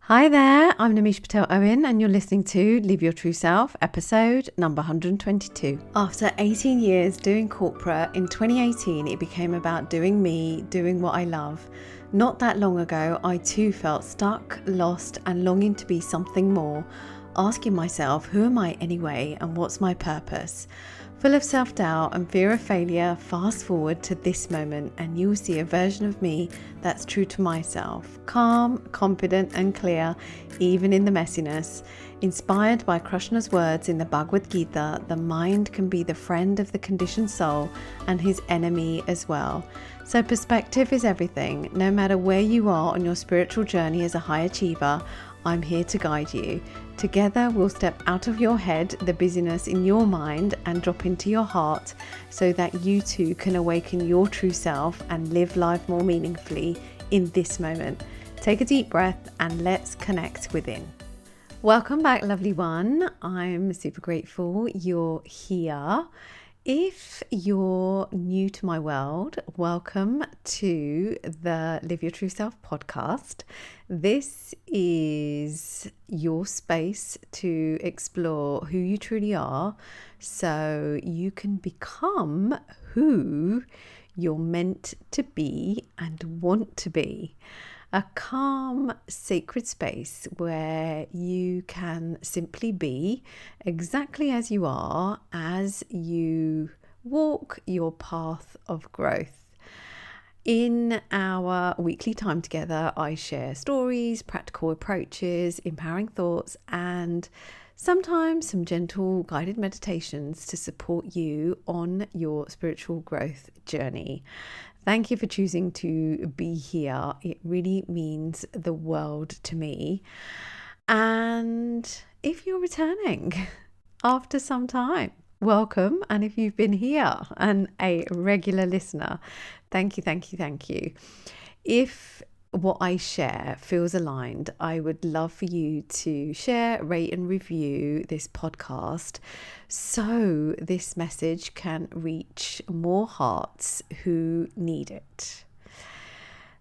Hi there, I'm Nimish Patel Owen, and you're listening to Live Your True Self, episode number 122. After 18 years doing corporate, in 2018 it became about doing me, doing what I love. Not that long ago, I too felt stuck, lost, and longing to be something more, asking myself, who am I anyway, and what's my purpose? Full of self-doubt and fear of failure, fast forward to this moment and you'll see a version of me that's true to myself, calm, confident and clear, even in the messiness. Inspired by Krishna's words in the Bhagavad Gita, the mind can be the friend of the conditioned soul and his enemy as well. So perspective is everything. No matter where you are on your spiritual journey as a high achiever, I'm here to guide you. Together we'll step out of your head, the busyness in your mind, and drop into your heart so that you too can awaken your true self and live life more meaningfully in this moment. Take a deep breath and let's connect within. Welcome back, lovely one. I'm super grateful you're here. If you're new to my world, welcome to the Live Your True Self podcast. This is your space to explore who you truly are so you can become who you're meant to be and want to be. A calm, sacred space where you can simply be exactly as you are as you walk your path of growth. In our weekly time together, I share stories, practical approaches, empowering thoughts, and sometimes some gentle guided meditations to support you on your spiritual growth journey. Thank you for choosing to be here. It really means the world to me. And if you're returning after some time, welcome. And if you've been here and a regular listener, thank you, thank you, thank you. If what I share feels aligned, I would love for you to share, rate, and review this podcast so this message can reach more hearts who need it.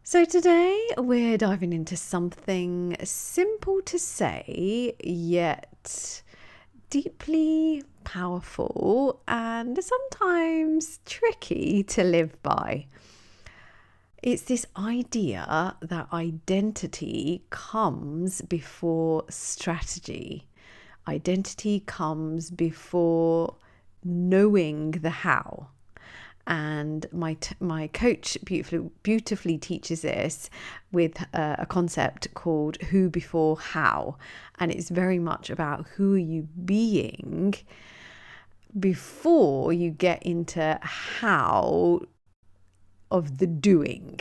So today we're diving into something simple to say, yet deeply powerful and sometimes tricky to live by. It's this idea that identity comes before strategy. Identity comes before knowing the how. And my coach beautifully teaches this with a concept called who before how. And it's very much about who are you being before you get into how of the doing.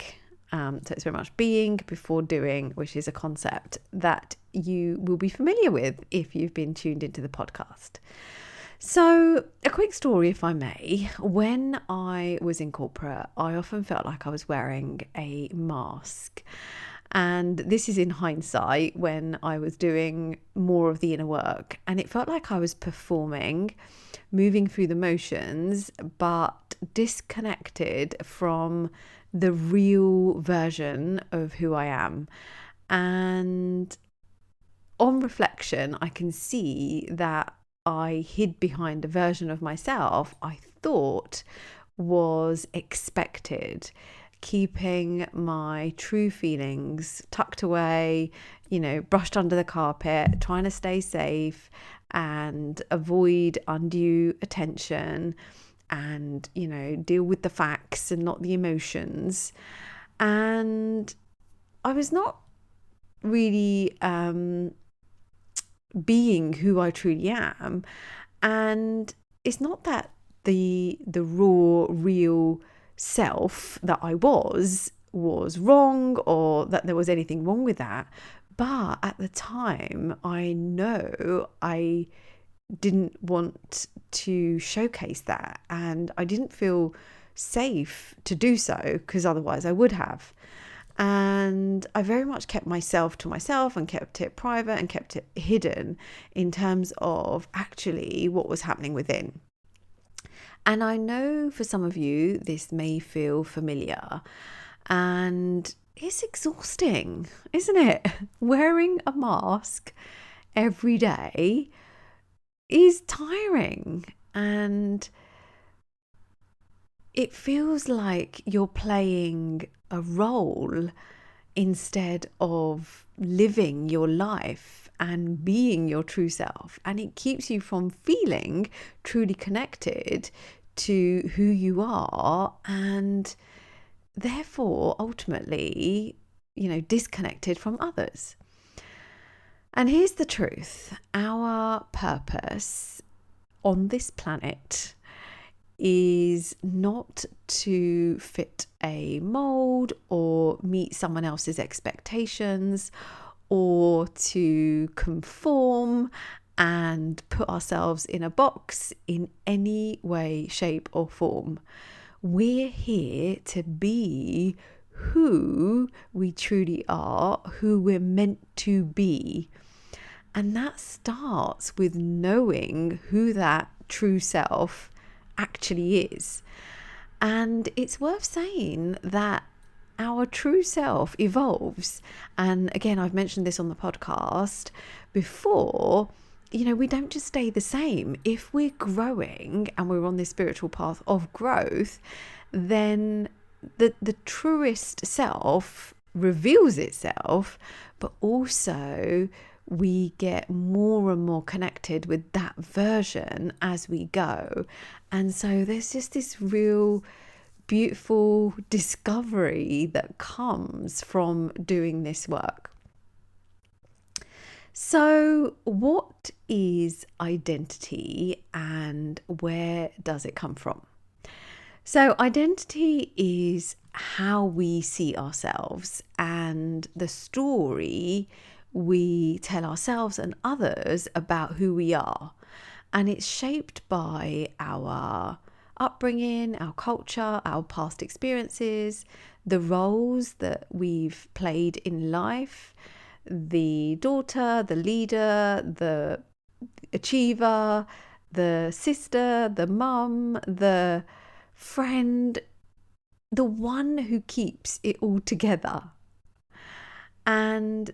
So it's very much being before doing, which is a concept that you will be familiar with if you've been tuned into the podcast. So a quick story, if I may. When I was in corporate, I often felt like I was wearing a mask. And this is in hindsight when I was doing more of the inner work. And it felt like I was performing, moving through the motions, but disconnected from the real version of who I am. And on reflection, I can see that I hid behind a version of myself I thought was expected, keeping my true feelings tucked away, brushed under the carpet, trying to stay safe and avoid undue attention and, deal with the facts and not the emotions. And I was not really being who I truly am. And it's not that the raw, real self that I was wrong or that there was anything wrong with that. But at the time, I know I didn't want to showcase that, and I didn't feel safe to do so because otherwise I would have. And I very much kept myself to myself and kept it private and kept it hidden in terms of actually what was happening within. And I know for some of you, this may feel familiar. And it's exhausting, isn't it? Wearing a mask every day is tiring, and it feels like you're playing a role instead of living your life and being your true self. And it keeps you from feeling truly connected to who you are, and therefore ultimately, disconnected from others. And here's the truth: our purpose on this planet is not to fit a mold or meet someone else's expectations or to conform and put ourselves in a box in any way, shape, or form. We're here to be who we truly are, who we're meant to be. And that starts with knowing who that true self actually is. And it's worth saying that our true self evolves. And again, I've mentioned this on the podcast before. We don't just stay the same. If we're growing and we're on this spiritual path of growth, then the truest self reveals itself, but also we get more and more connected with that version as we go. And so there's just this real beautiful discovery that comes from doing this work. So what is identity and where does it come from? So identity is how we see ourselves and the story we tell ourselves and others about who we are. And it's shaped by our upbringing, our culture, our past experiences, the roles that we've played in life, the daughter, the leader, the achiever, the sister, the mum, the friend, the one who keeps it all together. And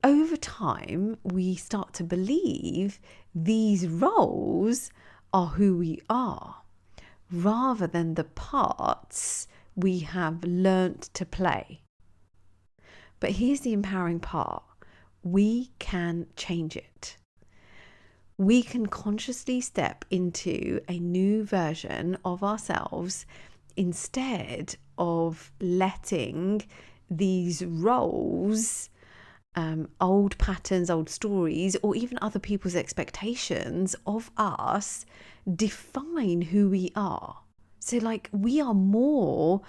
over time, we start to believe these roles are who we are, rather than the parts we have learnt to play. But here's the empowering part: we can change it. We can consciously step into a new version of ourselves instead of letting these roles, old patterns, old stories, or even other people's expectations of us define who we are. So we are more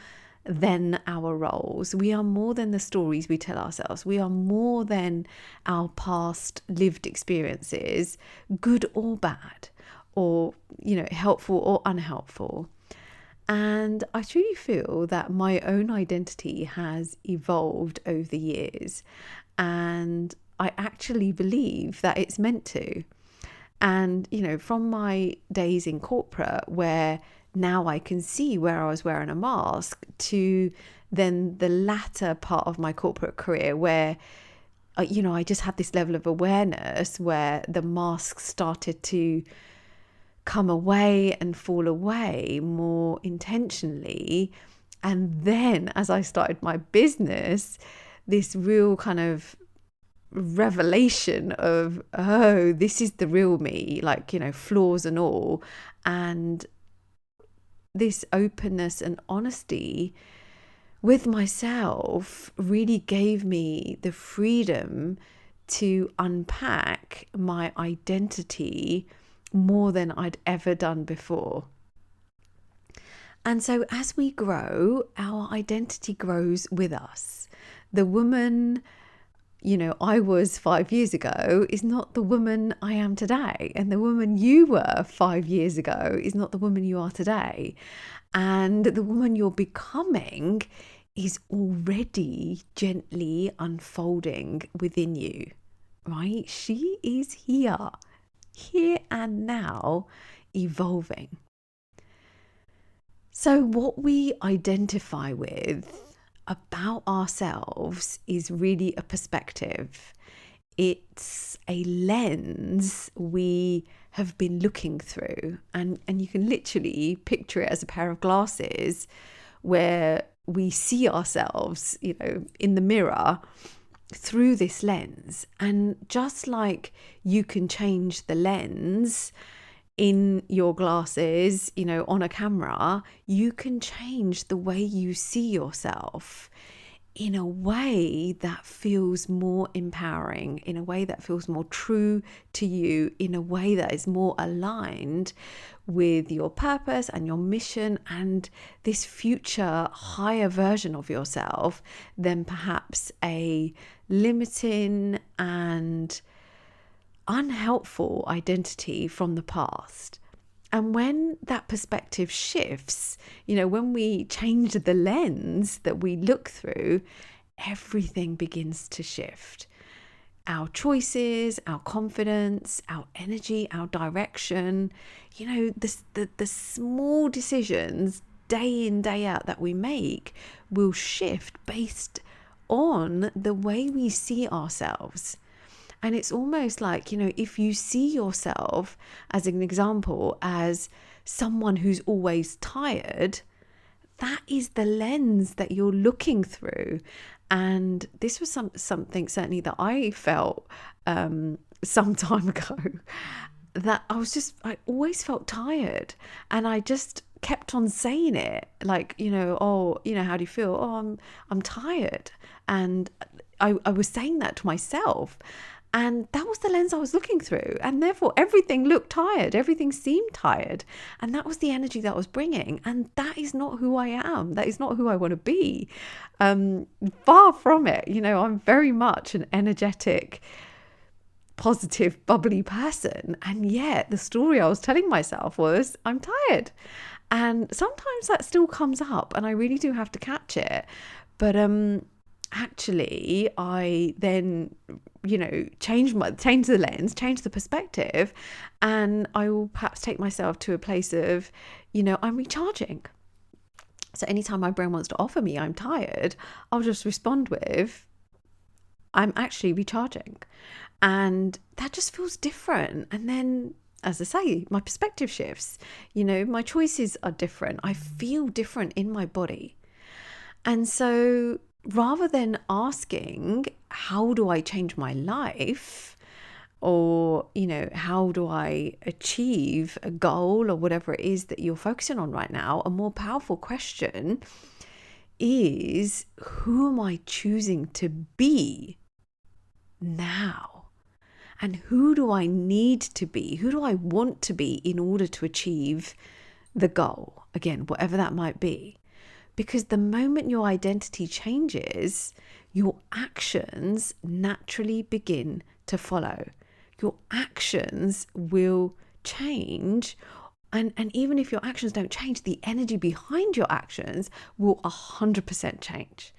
than our roles. We are more than the stories we tell ourselves. We are more than our past lived experiences, good or bad, or, helpful or unhelpful. And I truly feel that my own identity has evolved over the years, and I actually believe that it's meant to. And, from my days in corporate, where now I can see where I was wearing a mask, to then the latter part of my corporate career where, I just had this level of awareness where the mask started to come away and fall away more intentionally. And then as I started my business, this real kind of revelation of, oh, this is the real me, flaws and all. And this openness and honesty with myself really gave me the freedom to unpack my identity more than I'd ever done before. And so as we grow, our identity grows with us. The woman I was 5 years ago is not the woman I am today. And the woman you were 5 years ago is not the woman you are today. And the woman you're becoming is already gently unfolding within you, right? She is here and now, evolving. So what we identify with about ourselves is really a perspective. It's a lens we have been looking through, and you can literally picture it as a pair of glasses where we see ourselves, in the mirror through this lens. And just like you can change the lens in your glasses, on a camera, you can change the way you see yourself in a way that feels more empowering, in a way that feels more true to you, in a way that is more aligned with your purpose and your mission and this future higher version of yourself than perhaps a limiting and unhelpful identity from the past. And when that perspective shifts, when we change the lens that we look through, everything begins to shift. Our choices, our confidence, our energy, our direction, the small decisions day in, day out that we make will shift based on the way we see ourselves. And it's almost like, if you see yourself, as an example, as someone who's always tired, that is the lens that you're looking through. And this was something certainly that I felt some time ago, that I always felt tired. And I just kept on saying it, like, how do you feel? Oh, I'm tired. And I was saying that to myself. And that was the lens I was looking through. And therefore, everything looked tired. Everything seemed tired. And that was the energy that I was bringing. And that is not who I am. That is not who I want to be. Far from it. I'm very much an energetic, positive, bubbly person. And yet the story I was telling myself was, I'm tired. And sometimes that still comes up and I really do have to catch it. But actually, I then change the lens, change the perspective, and I will perhaps take myself to a place of, I'm recharging. So anytime my brain wants to offer me, I'm tired, I'll just respond with, I'm actually recharging. And that just feels different. And then, as I say, my perspective shifts, my choices are different. I feel different in my body. And so rather than asking, how do I change my life? Or, how do I achieve a goal or whatever it is that you're focusing on right now? A more powerful question is, who am I choosing to be now? And who do I need to be? Who do I want to be in order to achieve the goal? Again, whatever that might be. Because the moment your identity changes, your actions naturally begin to follow. Your actions will change. And even if your actions don't change, the energy behind your actions will 100% change.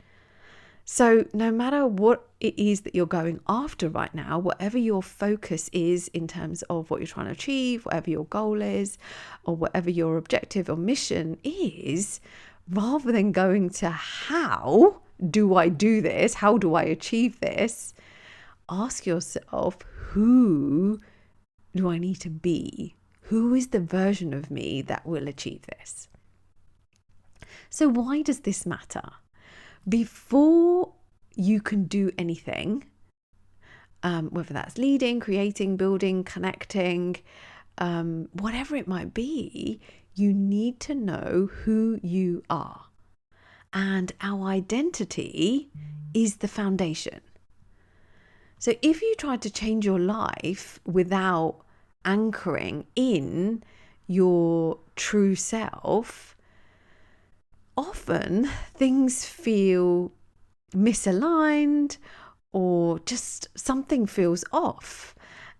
So no matter what it is that you're going after right now, whatever your focus is in terms of what you're trying to achieve, whatever your goal is, or whatever your objective or mission is, rather than going to how do I do this? How do I achieve this? Ask yourself, who do I need to be? Who is the version of me that will achieve this? So why does this matter? Before you can do anything, whether that's leading, creating, building, connecting, whatever it might be, you need to know who you are. And our identity is the foundation. So if you try to change your life without anchoring in your true self, often things feel misaligned or just something feels off.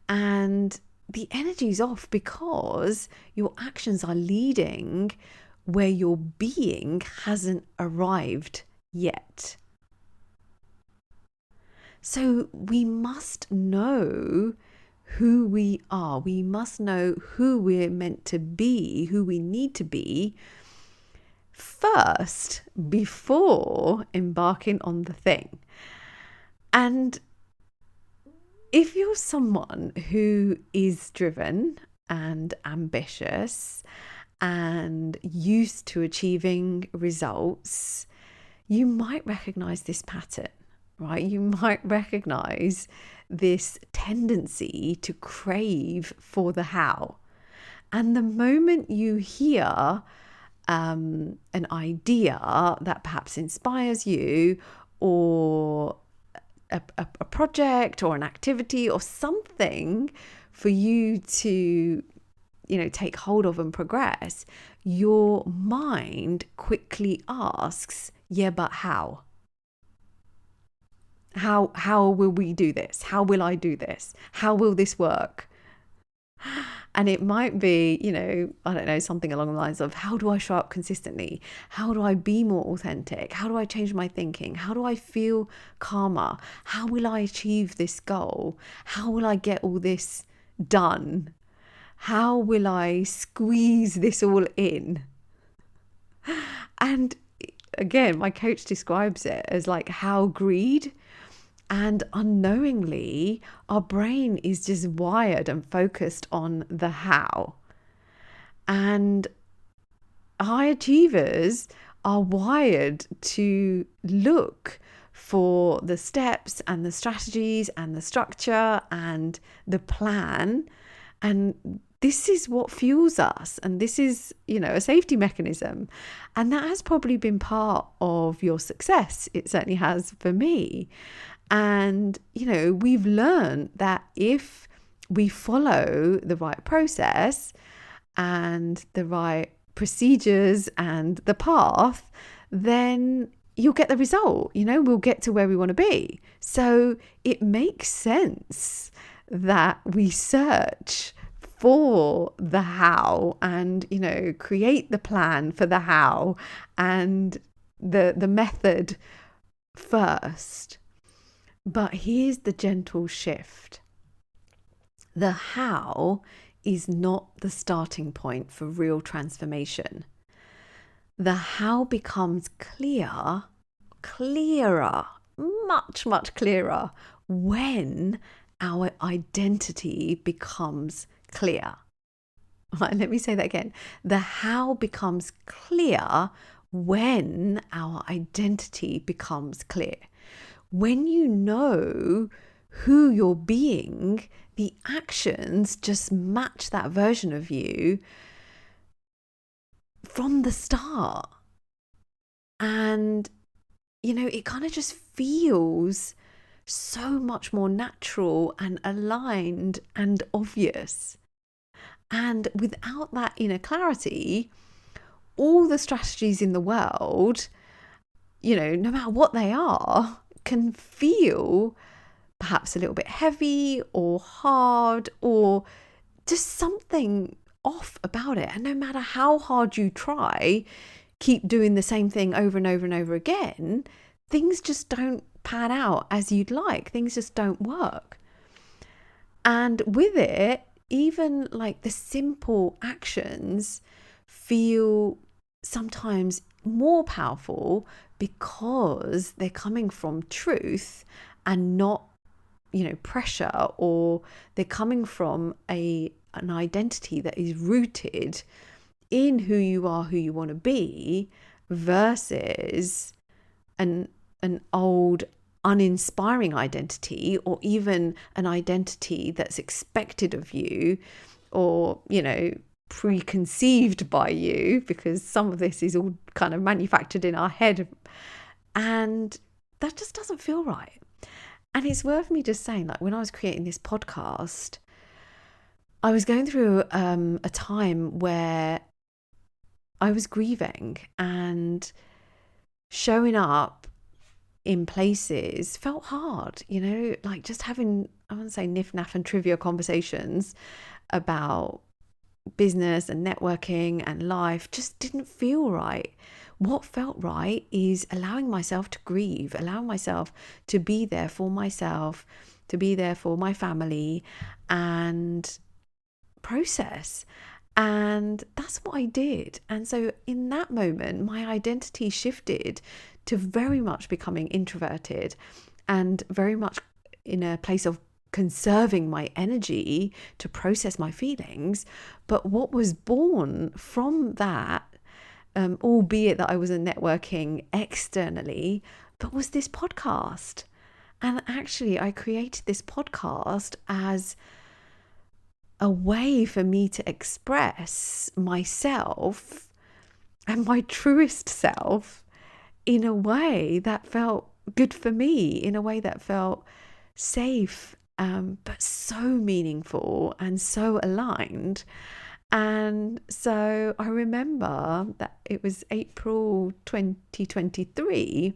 And the energy's off because your actions are leading where your being hasn't arrived yet. So we must know who we are. We must know who we're meant to be, who we need to be, first before embarking on the thing. And if you're someone who is driven and ambitious and used to achieving results, you might recognize this pattern, right? You might recognize this tendency to crave for the how. And the moment you hear an idea that perhaps inspires you, or a project or an activity or something for you to, take hold of and progress, your mind quickly asks, yeah, but how? How will we do this? How will I do this? How will this work? And it might be, I don't know, something along the lines of, how do I show up consistently? How do I be more authentic? How do I change my thinking? How do I feel calmer? How will I achieve this goal? How will I get all this done? How will I squeeze this all in? And again, my coach describes it as like how greed. And unknowingly, our brain is just wired and focused on the how. And high achievers are wired to look for the steps and the strategies and the structure and the plan. And this is what fuels us. And this is, a safety mechanism. And that has probably been part of your success. It certainly has for me. And, we've learned that if we follow the right process and the right procedures and the path, then you'll get the result. We'll get to where we want to be. So it makes sense that we search for the how and, create the plan for the how and the method first. But here's the gentle shift. The how is not the starting point for real transformation. The how becomes clearer, much, much clearer when our identity becomes clear. Right, let me say that again. The how becomes clear when our identity becomes clear. When you know who you're being, the actions just match that version of you from the start. And, it kind of just feels so much more natural and aligned and obvious. And without that inner clarity, all the strategies in the world, no matter what they are, can feel perhaps a little bit heavy or hard or just something off about it. And no matter how hard you try, keep doing the same thing over and over and over again, things just don't pan out as you'd like. Things just don't work. And with it, even like the simple actions feel sometimes more powerful because they're coming from truth and not, pressure, or they're coming from an identity that is rooted in who you are, who you want to be, versus an old uninspiring identity, or even an identity that's expected of you, or, preconceived by you, because some of this is all kind of manufactured in our head, and that just doesn't feel right. And it's worth me just saying, like, when I was creating this podcast, I was going through a time where I was grieving, and showing up in places felt hard, like just having, I wouldn't say niff-naff and trivia conversations about business and networking and life just didn't feel right. What felt right is allowing myself to grieve, allowing myself to be there for myself, to be there for my family and process. And that's what I did. And so in that moment, my identity shifted to very much becoming introverted and very much in a place of conserving my energy to process my feelings. But what was born from that, albeit that I wasn't networking externally, but was this podcast. And actually, I created this podcast as a way for me to express myself and my truest self in a way that felt good for me, in a way that felt safe, but so meaningful and so aligned. And so I remember that it was April 2023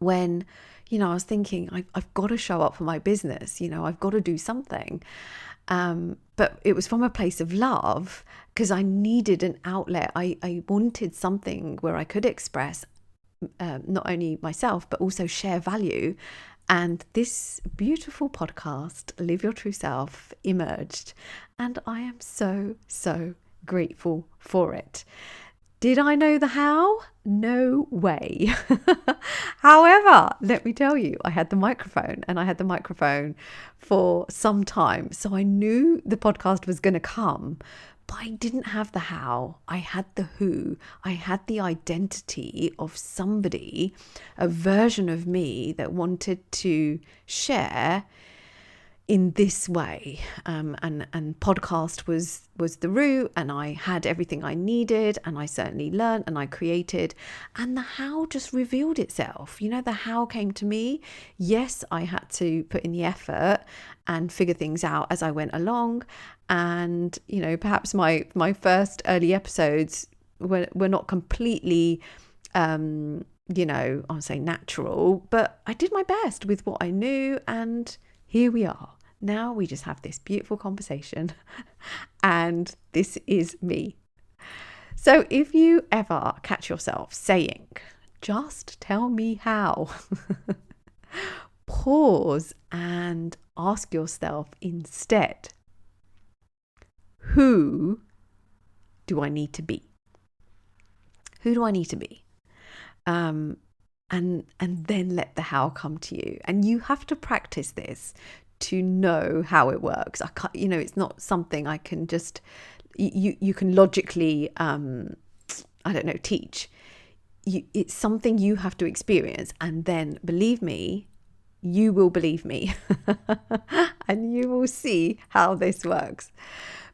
when, I was thinking, I've got to show up for my business, I've got to do something. But it was from a place of love because I needed an outlet. I wanted something where I could express not only myself, but also share value. And this beautiful podcast, Live Your True Self, emerged. And I am so, so grateful for it. Did I know the how? No way. However, let me tell you, I had the microphone and I had the microphone for some time. So I knew the podcast was going to come, but I didn't have the how. I had the who. I had the identity of somebody, a version of me that wanted to share in this way, and podcast was the route, and I had everything I needed, and I certainly learned, and I created, and the how just revealed itself. The how came to me. Yes, I had to put in the effort and figure things out as I went along, and perhaps my first early episodes were not completely I'll say natural, but I did my best with what I knew, and here we are. Now we just have this beautiful conversation and this is me. So if you ever catch yourself saying, just tell me how, pause and ask yourself instead, who do I need to be? Who do I need to be? And then let the how come to you. And you have to practice this to know how it works. I can't, it's not something I can just, you can logically, teach. It's something you have to experience. And then believe me, you will believe me and you will see how this works.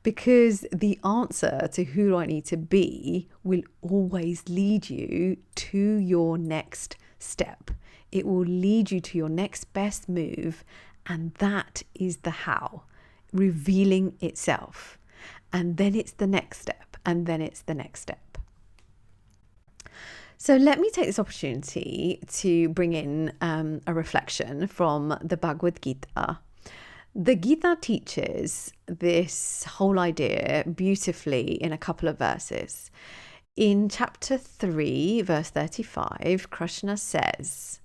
Because the answer to who do I need to be will always lead you to your next step. It will lead you to your next best move. And that is the how, revealing itself. And then it's the next step. And then it's the next step. So let me take this opportunity to bring in a reflection from the Bhagavad Gita. The Gita teaches this whole idea beautifully in a couple of verses. In chapter 3, verse 35, Krishna says,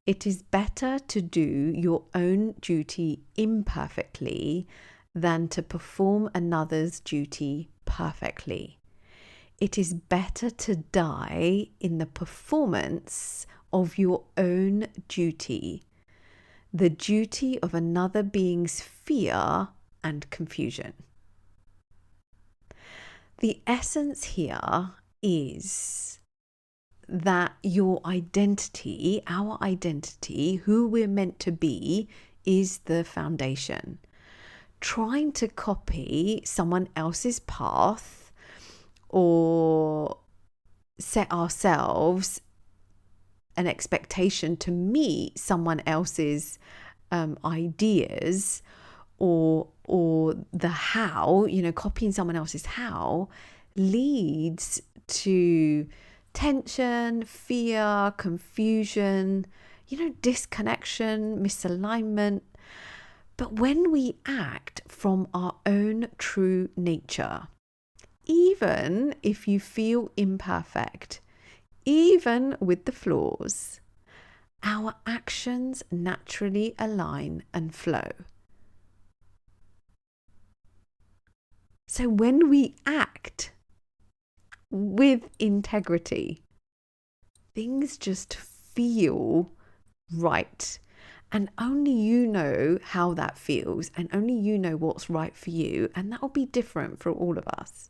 "It is better to do your own duty imperfectly than to perform another's duty perfectly. It is better to die in the performance of your own duty, the duty of another being's fear and confusion." The essence here is that your identity, our identity, who we're meant to be, is the foundation. Trying to copy someone else's path or set ourselves an expectation to meet someone else's ideas or the how, copying someone else's how leads to tension, fear, confusion, disconnection, misalignment. But when we act from our own true nature, even if you feel imperfect, even with the flaws, our actions naturally align and flow. So when we act with integrity, things just feel right. And only you know how that feels, and only you know what's right for you. And that will be different for all of us.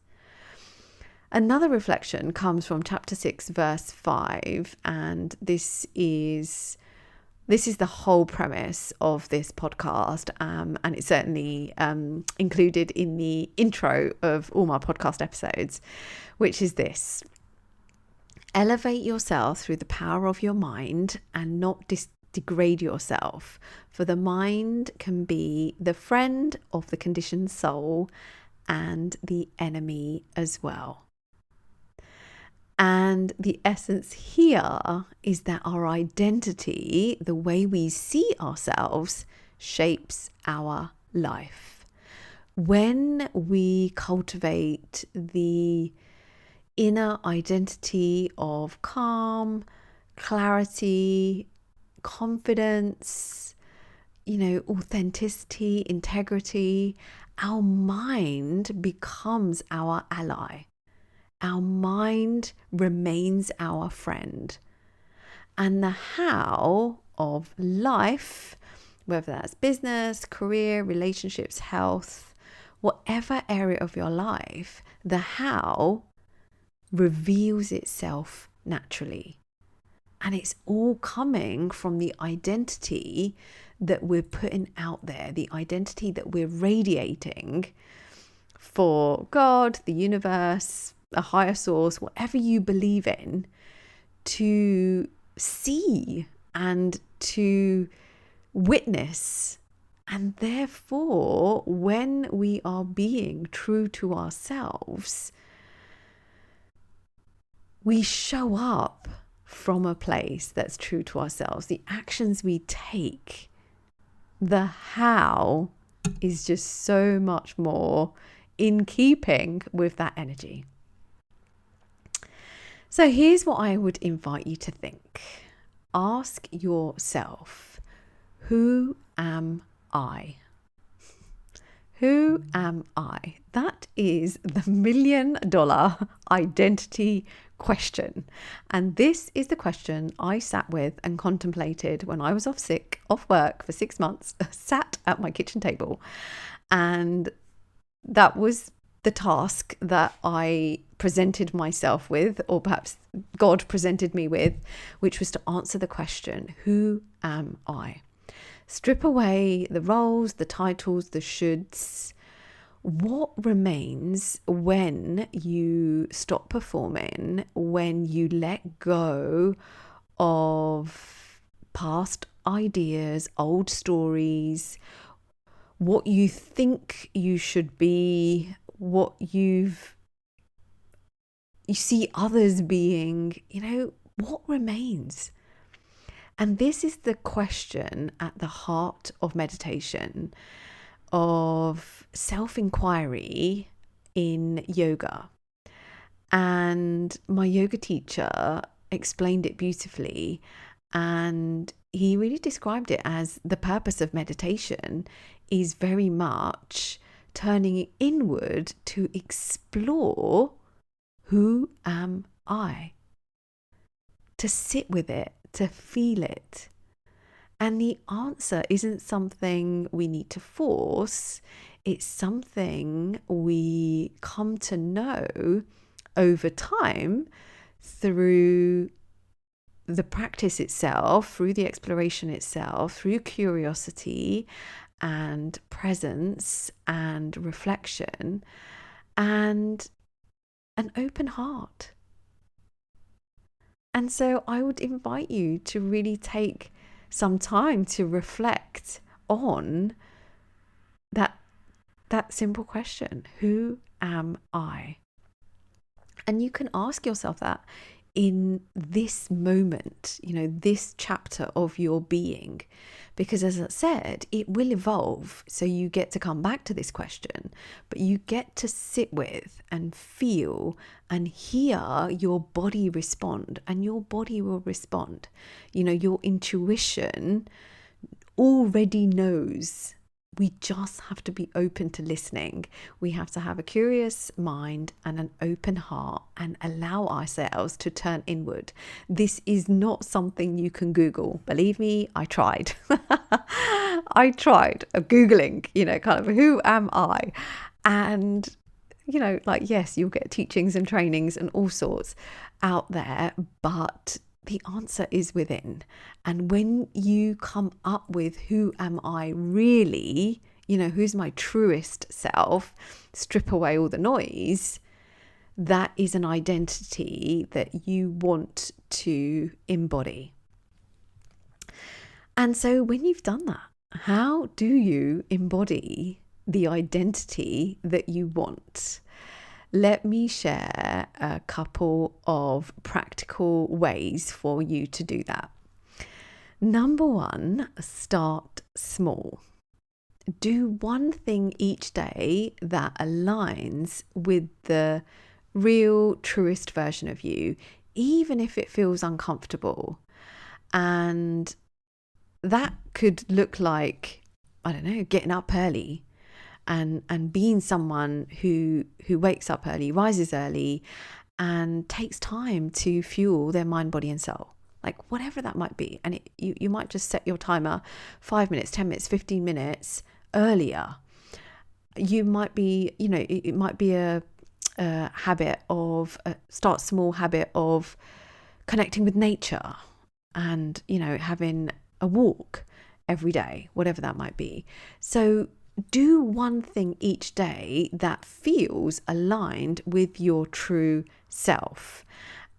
Another reflection comes from chapter 6, verse 5. And this is the whole premise of this podcast. And it's certainly included in the intro of all my podcast episodes, which is this: elevate yourself through the power of your mind and not degrade yourself, for the mind can be the friend of the conditioned soul and the enemy as well. And the essence here is that our identity, the way we see ourselves, shapes our life. When we cultivate the inner identity of calm, clarity, confidence, authenticity, integrity, our mind becomes our ally. Our mind remains our friend. And the how of life, whether that's business, career, relationships, health, whatever area of your life, the how reveals itself naturally. And it's all coming from the identity that we're putting out there, the identity that we're radiating for God, the universe, a higher source, whatever you believe in, to see and to witness. And therefore, when we are being true to ourselves, we show up from a place that's true to ourselves. The actions we take, the how is just so much more in keeping with that energy. So here's what I would invite you to think. Ask yourself, who am I? Who am I? That is the $1 million identity question. And this is the question I sat with and contemplated when I was off work for 6 months, sat at my kitchen table. And that was the task that I presented myself with, or perhaps God presented me with, which was to answer the question, who am I? Strip away the roles, the titles, the shoulds. What remains when you stop performing, when you let go of past ideas, old stories, what you think you should be, what you see others being, what remains? And this is the question at the heart of meditation, of self-inquiry in yoga. And my yoga teacher explained it beautifully. And he really described it as the purpose of meditation is very much turning inward to explore, who am I? To sit with it, to feel it. And the answer isn't something we need to force. It's something we come to know over time through the practice itself, through the exploration itself, through curiosity and presence and reflection and an open heart. And so I would invite you to really take some time to reflect on that simple question, who am I? And you can ask yourself that in this moment, this chapter of your being, because as I said, it will evolve. So you get to come back to this question, but you get to sit with and feel and hear your body respond, and your body will respond. Your intuition already knows We just have to be open to listening. We have to have a curious mind and an open heart and allow ourselves to turn inward. This is not something you can Google. Believe me, I tried. I tried Googling, kind of who am I? And, yes, you'll get teachings and trainings and all sorts out there, but the answer is within. And when you come up with who am I really, who's my truest self, strip away all the noise, that is an identity that you want to embody. And so when you've done that, how do you embody the identity that you want? Let me share a couple of practical ways for you to do that. Number one, start small. Do one thing each day that aligns with the real, truest version of you, even if it feels uncomfortable. And that could look like, getting up early. And being someone who wakes up early, rises early, and takes time to fuel their mind, body, and soul. Like whatever that might be. And you might just set your timer 5 minutes, 10 minutes, 15 minutes earlier. You might be, it might be a habit of, start small habit of connecting with nature and, having a walk every day, whatever that might be. So do one thing each day that feels aligned with your true self.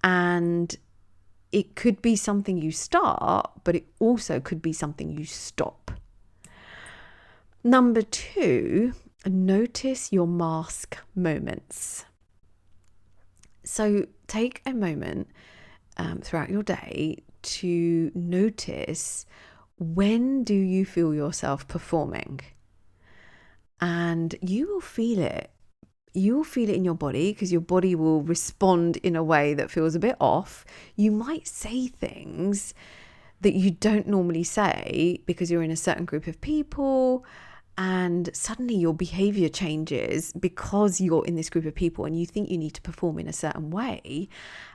And it could be something you start, but it also could be something you stop. Number two, notice your mask moments. So take a moment throughout your day to notice, when do you feel yourself performing? And you will feel it. You will feel it in your body, because your body will respond in a way that feels a bit off. You might say things that you don't normally say because you're in a certain group of people, and suddenly your behavior changes because you're in this group of people and you think you need to perform in a certain way.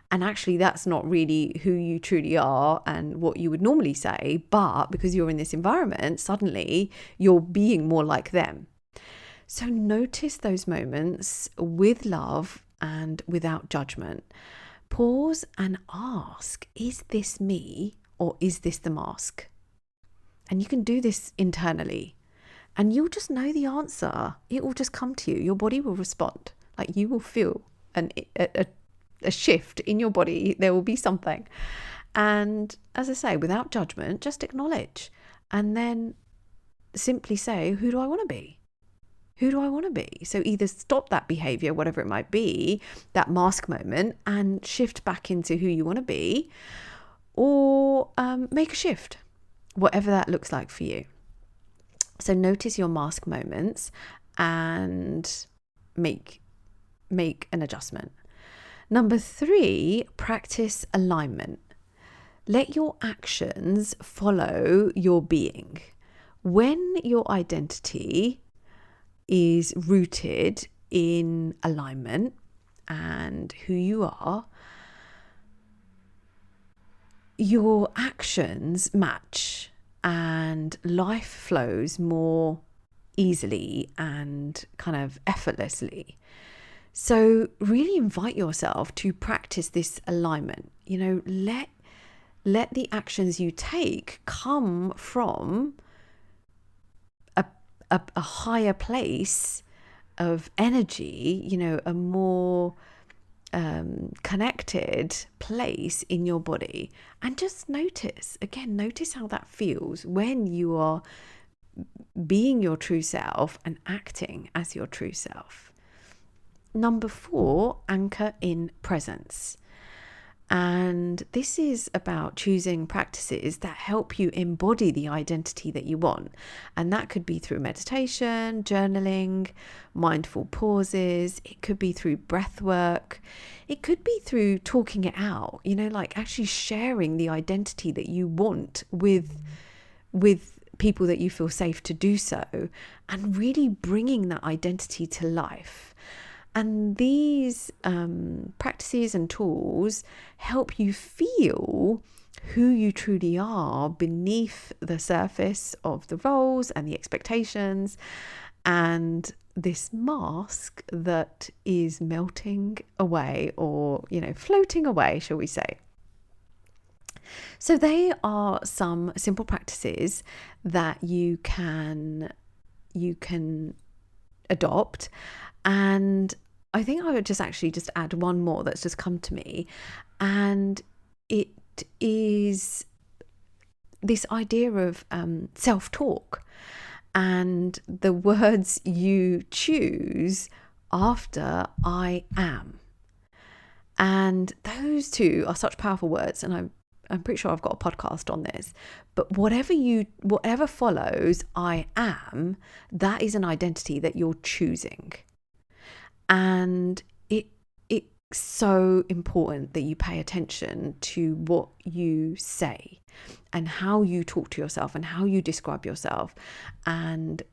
And actually that's not really who you truly are and what you would normally say, but because you're in this environment, suddenly you're being more like them. So notice those moments with love and without judgment. Pause and ask, is this me or is this the mask? And you can do this internally. And you'll just know the answer. It will just come to you. Your body will respond. Like you will feel a shift in your body. There will be something. And as I say, without judgment, just acknowledge. And then simply say, who do I want to be? Who do I want to be? So either stop that behavior, whatever it might be, that mask moment, and shift back into who you want to be, or make a shift, whatever that looks like for you. So notice your mask moments and make an adjustment. Number three, practice alignment. Let your actions follow your being. When your identity is rooted in alignment and who you are, your actions match and life flows more easily and kind of effortlessly. So really invite yourself to practice this alignment. Let the actions you take come from a higher place of energy, a more connected place in your body. And just notice how that feels when you are being your true self and acting as your true self. Number four, anchor in presence. And this is about choosing practices that help you embody the identity that you want. And that could be through meditation, journaling, mindful pauses. It could be through breath work. It could be through talking it out, like actually sharing the identity that you want with people that you feel safe to do so, and really bringing that identity to life. And these practices and tools help you feel who you truly are beneath the surface of the roles and the expectations and this mask that is melting away, or, floating away, shall we say. So they are some simple practices that you can adopt. And I think I would just add one more that's just come to me. And it is this idea of self-talk and the words you choose after I am. And those two are such powerful words, and I'm pretty sure I've got a podcast on this. But whatever follows I am, that is an identity that you're choosing. And it's so important that you pay attention to what you say and how you talk to yourself and how you describe yourself. And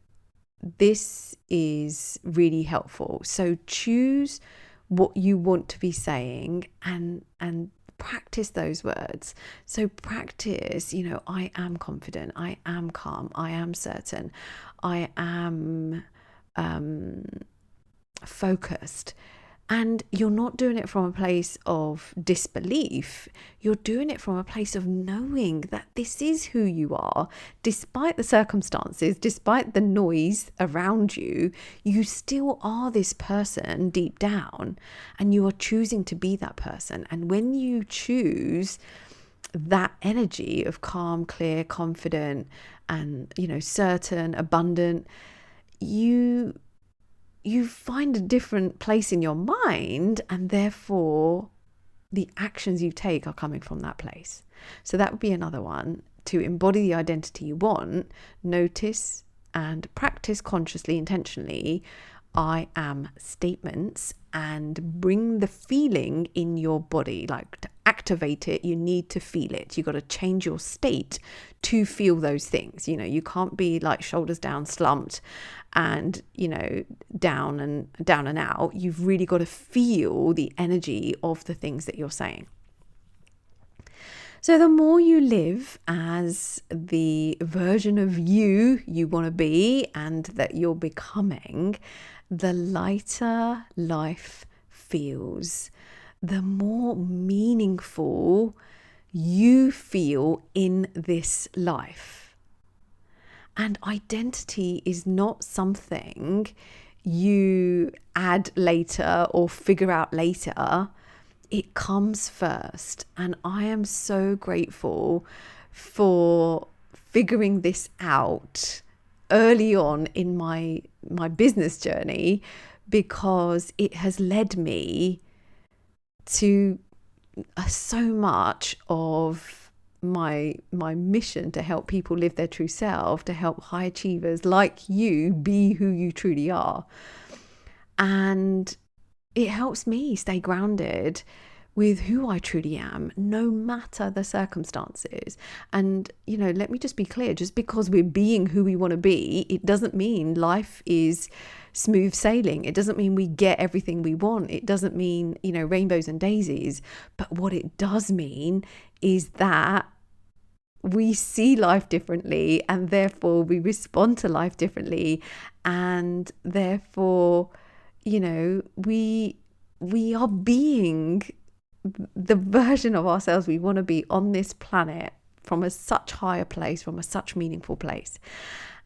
this is really helpful. So choose what you want to be saying and practice those words. So practice, I am confident, I am calm, I am certain, I am focused. And you're not doing it from a place of disbelief. You're doing it from a place of knowing that this is who you are. Despite the circumstances, despite the noise around you, you still are this person deep down, and you are choosing to be that person. And when you choose that energy of calm, clear, confident, and, certain, abundant, you find a different place in your mind, and therefore the actions you take are coming from that place. So that would be another one. To embody the identity you want, notice and practice consciously, intentionally, I am statements, and bring the feeling in your body. Like, to activate it, you need to feel it. You got to change your state to feel those things. You can't be like shoulders down, slumped, and down and out. You've really got to feel the energy of the things that you're saying. So the more you live as the version of you want to be and that you're becoming, the lighter life feels, the more meaningful you feel in this life. And identity is not something you add later or figure out later. It comes first. And I am so grateful for figuring this out early on in my business journey, because it has led me to so much of my mission to help people live their true self, to help high achievers like you be who you truly are. And it helps me stay grounded with who I truly am, no matter the circumstances. And, let me just be clear, just because we're being who we want to be, it doesn't mean life is smooth sailing. It doesn't mean we get everything we want. It doesn't mean, rainbows and daisies. But what it does mean is that we see life differently, and therefore we respond to life differently. And therefore, we are being the version of ourselves we want to be on this planet from a such higher place, from a such meaningful place.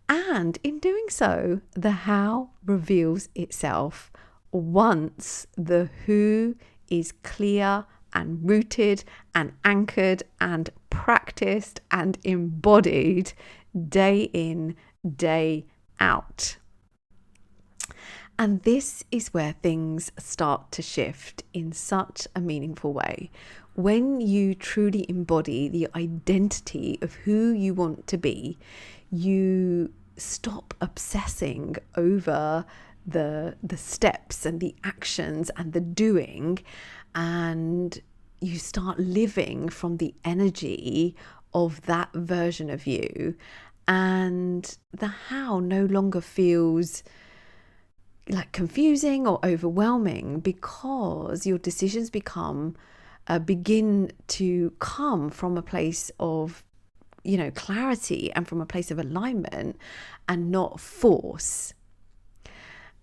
And in doing so, the how reveals itself once the who is clear and rooted and anchored and practiced and embodied day in, day out. And this is where things start to shift in such a meaningful way. When you truly embody the identity of who you want to be, you stop obsessing over the steps and the actions and the doing, and you start living from the energy of that version of you. And the how no longer feels like confusing or overwhelming, because your decisions begin to come from a place of clarity and from a place of alignment and not force.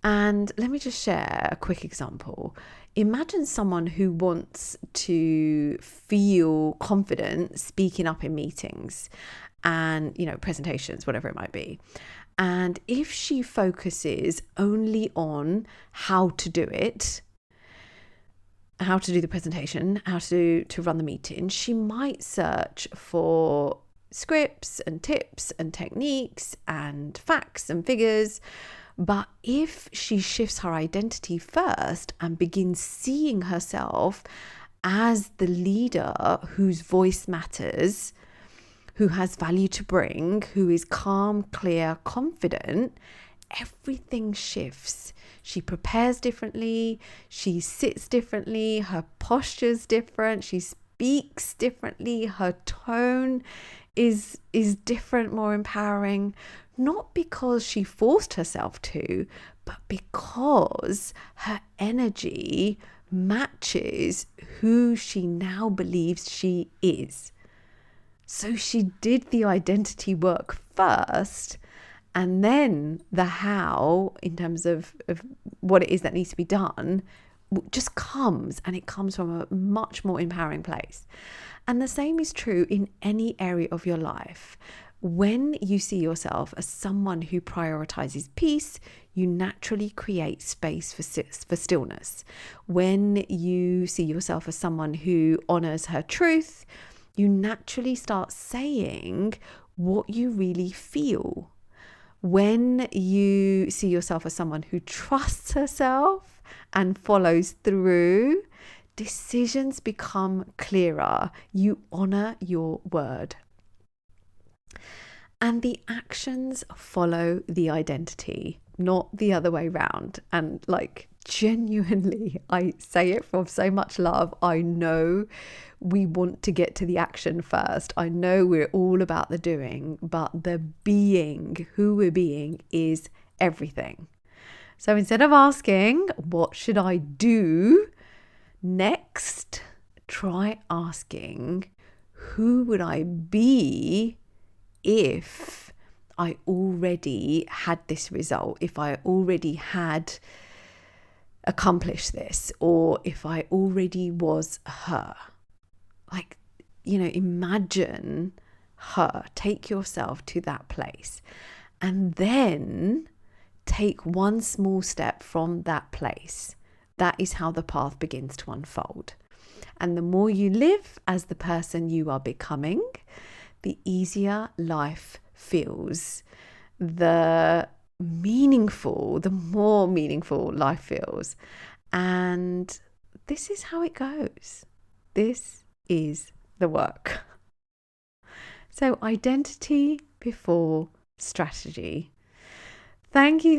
And let me just share a quick example. Imagine someone who wants to feel confident speaking up in meetings and, presentations, whatever it might be. And if she focuses only on how to do it, how to do the presentation, how to run the meeting, she might search for scripts and tips and techniques and facts and figures. But if she shifts her identity first and begins seeing herself as the leader whose voice matters, who has value to bring, who is calm, clear, confident, everything shifts. She prepares differently, she sits differently, her posture's different, she speaks differently, her tone is different, more empowering, not because she forced herself to, but because her energy matches who she now believes she is. So she did the identity work first, and then the how, in terms of what it is that needs to be done, just comes, and it comes from a much more empowering place. And the same is true in any area of your life. When you see yourself as someone who prioritizes peace, you naturally create space for stillness. When you see yourself as someone who honors her truth, you naturally start saying what you really feel. When you see yourself as someone who trusts herself and follows through, decisions become clearer. You honor your word. And the actions follow the identity, not the other way around. And genuinely, I say it from so much love. I know we want to get to the action first. I know we're all about the doing, but the being, who we're being, is everything. So instead of asking, what should I do next, try asking, who would I be if I already had this result, if I already had accomplished this, or if I already was her? Imagine her, take yourself to that place, and then take one small step from that place. That is how the path begins to unfold. And the more you live as the person you are becoming, the easier life feels, the more meaningful life feels. And this is how it goes. This is the work. So identity before strategy. Thank you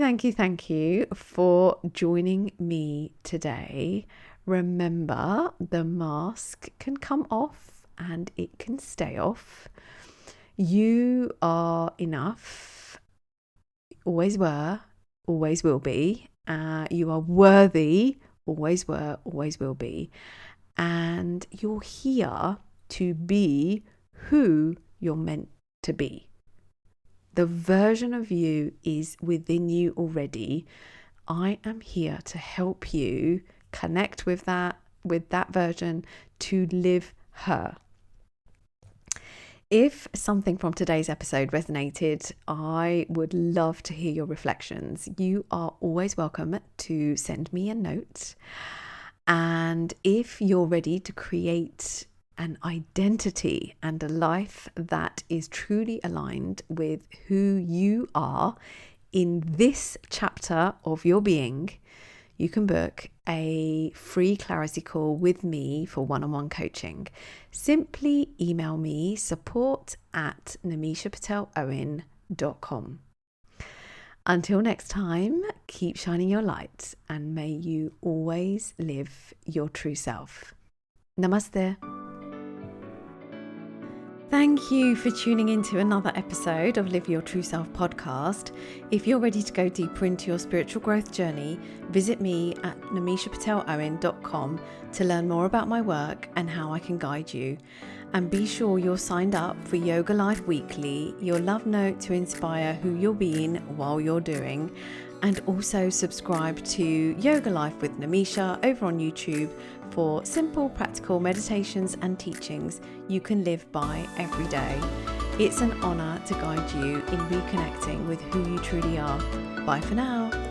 for joining me today. Remember, the mask can come off and it can stay off. You are enough. Always were, always will be. You are worthy. Always were, always will be. And you're here to be who you're meant to be. The version of you is within you already. I am here to help you connect with that version, to live her. If something from today's episode resonated, I would love to hear your reflections. You are always welcome to send me a note. And if you're ready to create an identity and a life that is truly aligned with who you are in this chapter of your being, you can book a free clarity call with me for one-on-one coaching. Simply email me support@namishapatelowen.com. Until next time, keep shining your light, and may you always live your true self. Namaste. Thank you for tuning into another episode of Live Your True Self podcast. If you're ready to go deeper into your spiritual growth journey, visit me at namishapatelowen.com to learn more about my work and how I can guide you. And be sure you're signed up for Yoga Life Weekly, your love note to inspire who you're being while you're doing. And also subscribe to Yoga Life with Namisha over on YouTube for simple, practical meditations and teachings you can live by every day. It's an honour to guide you in reconnecting with who you truly are. Bye for now.